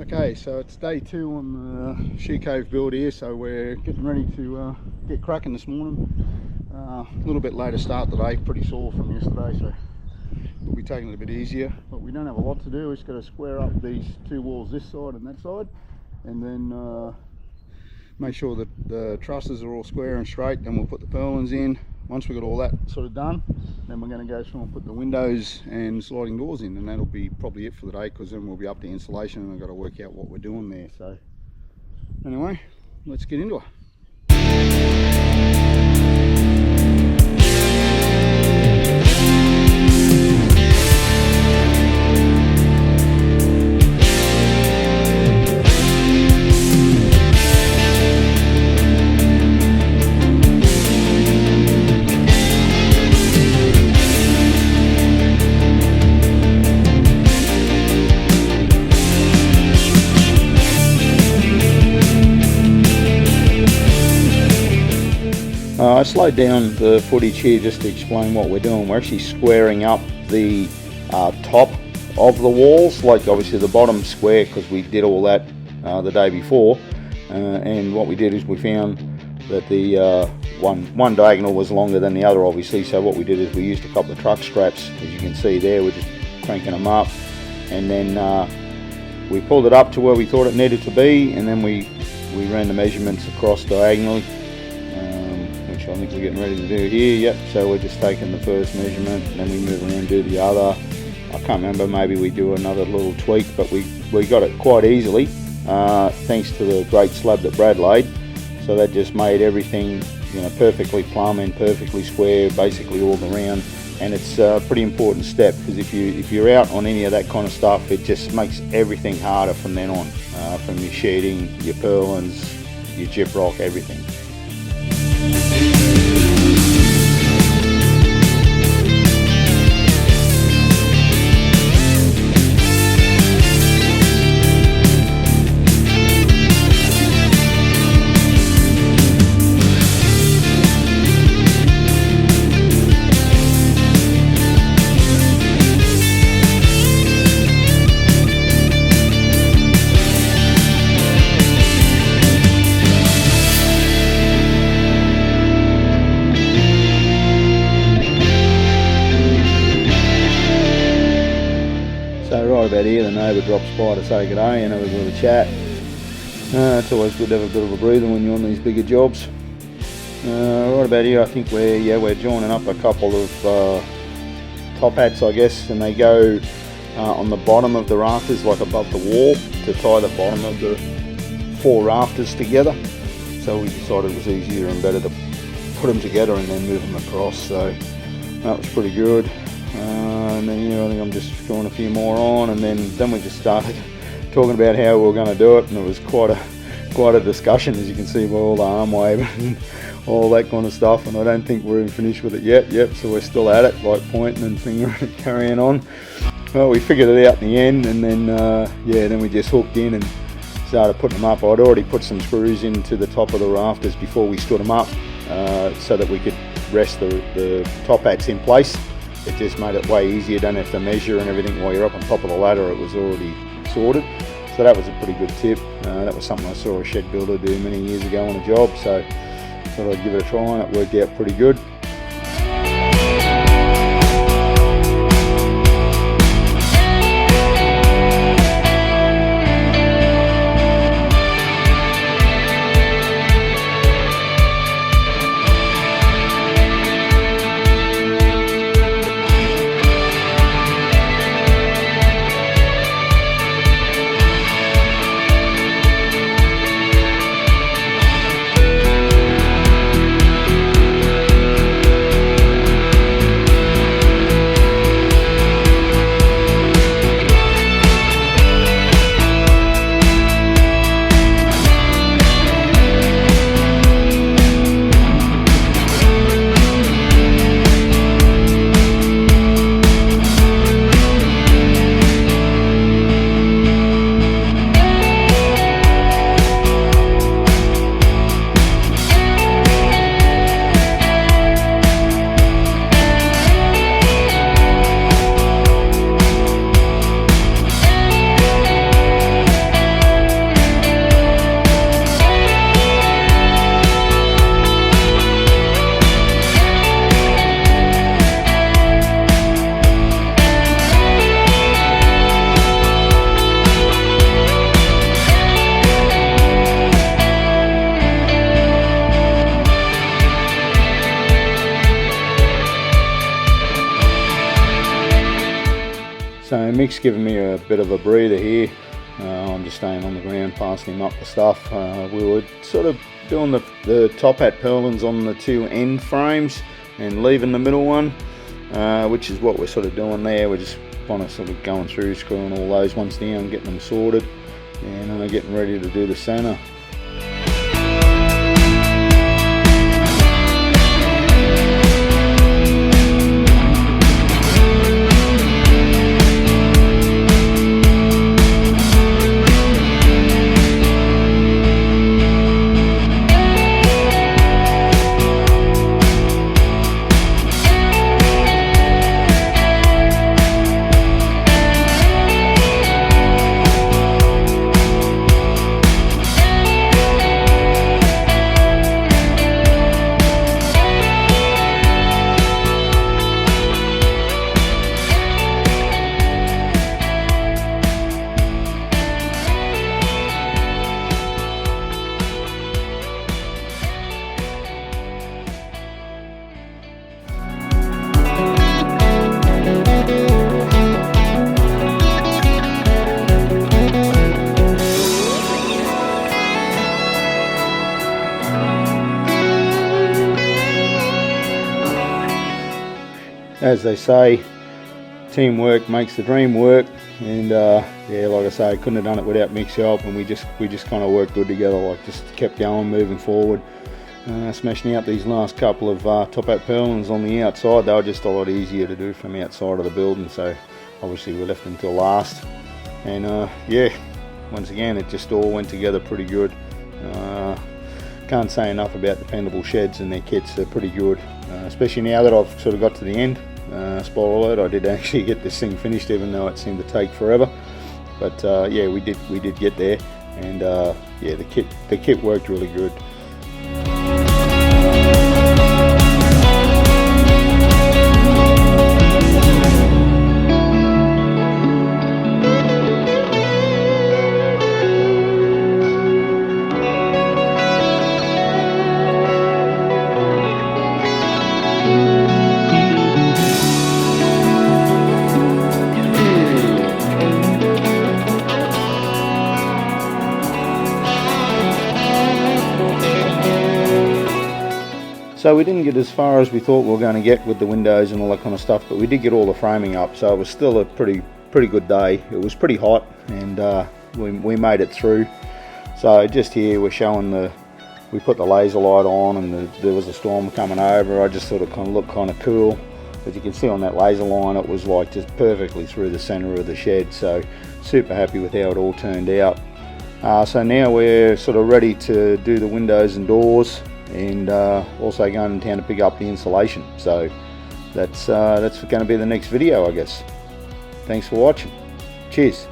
Okay, so it's day 2 on the She Cave build here, so we're getting ready to get cracking this morning. A little bit later start today, pretty sore from yesterday, so we'll be taking it a bit easier. But we don't have a lot to do, we've just got to square up these 2 walls this side and that side, and then make sure that the trusses are all square and straight. Then we'll put the purlins in. Once we've got all that sort of done, then we're going to go through and put the windows and sliding doors in, and that'll be probably it for the day, because then we'll be up to insulation and I've got to work out what we're doing there. So anyway, let's get into it. I slowed down the footage here just to explain what we're doing. We're actually squaring up the top of the walls, like obviously the bottom square, because we did all that the day before, and what we did is we found that the one diagonal was longer than the other, obviously. So what we did is we used a couple of truck straps, as you can see there. We're just cranking them up, and then we pulled it up to where we thought it needed to be, and then we ran the measurements across diagonally, which I think we're getting ready to do here. Yep, so we're just taking the first measurement, and then we move around and do the other. I can't remember, maybe we do another little tweak, but we got it quite easily, thanks to the great slab that Brad laid. So that just made everything, you know, perfectly plumb and perfectly square, basically all around. And it's a pretty important step, because if you're out on any of that kind of stuff, it just makes everything harder from then on, from your sheeting, your purlins, your gyprock, everything. About here, the neighbour drops by to say good day and have a bit of a chat. It's always good to have a bit of a breather when you're on these bigger jobs. Right about here, I think we're joining up a couple of top hats, I guess, and they go on the bottom of the rafters, like above the wall, to tie the bottom of the 4 rafters together. So we decided it was easier and better to put them together and then move them across. So that was pretty good. And then, I think I'm just drawing a few more on, and then we just started talking about how we were going to do it, and it was quite a discussion, as you can see by all the arm waving and all that kind of stuff. And I don't think we're even finished with it yet. Yep, so we're still at it, like pointing and fingering and carrying on. Well, we figured it out in the end, and then then we just hooked in and started putting them up. I'd already put some screws into the top of the rafters before we stood them up, so that we could rest the top hats in place. It just made it way easier. You don't have to measure and everything while you're up on top of the ladder. It was already sorted. So that was a pretty good tip. That was something I saw a shed builder do many years ago on a job. So I thought I'd give it a try, and it worked out pretty good. Mick's giving me a bit of a breather here. I'm just staying on the ground passing him up the stuff. We were sort of doing the tophat purlins on the two end frames and leaving the middle one, which is what we're sort of doing there. We're just kind of sort of going through, screwing all those ones down, getting them sorted, and getting ready to do the center. As they say, teamwork makes the dream work, and yeah, like I say, I couldn't have done it without Mick's help, and we just kind of worked good together. Like, just kept going, moving forward, smashing out these last couple of tophat purlins on the outside. They were just a lot easier to do from outside of the building, so obviously we left them till last. And yeah, once again, it just all went together pretty good. Can't say enough about Dependable Sheds and their kits. They're pretty good, especially now that I've sort of got to the end. Spoiler alert, I did actually get this thing finished, even though it seemed to take forever. But yeah, we did get there, and yeah, the kit worked really good. So we didn't get as far as we thought we were going to get with the windows and all that kind of stuff, but we did get all the framing up, so it was still a pretty good day. It was pretty hot, and we made it through. So just here we're showing we put the laser light on, and there was a storm coming over. I just sort of looked kind of cool. As you can see on that laser line, it was like just perfectly through the center of the shed, so super happy with how it all turned out. So now we're sort of ready to do the windows and doors, and also going in town to pick up the insulation. So that's going to be the next video, I guess. Thanks for watching. Cheers.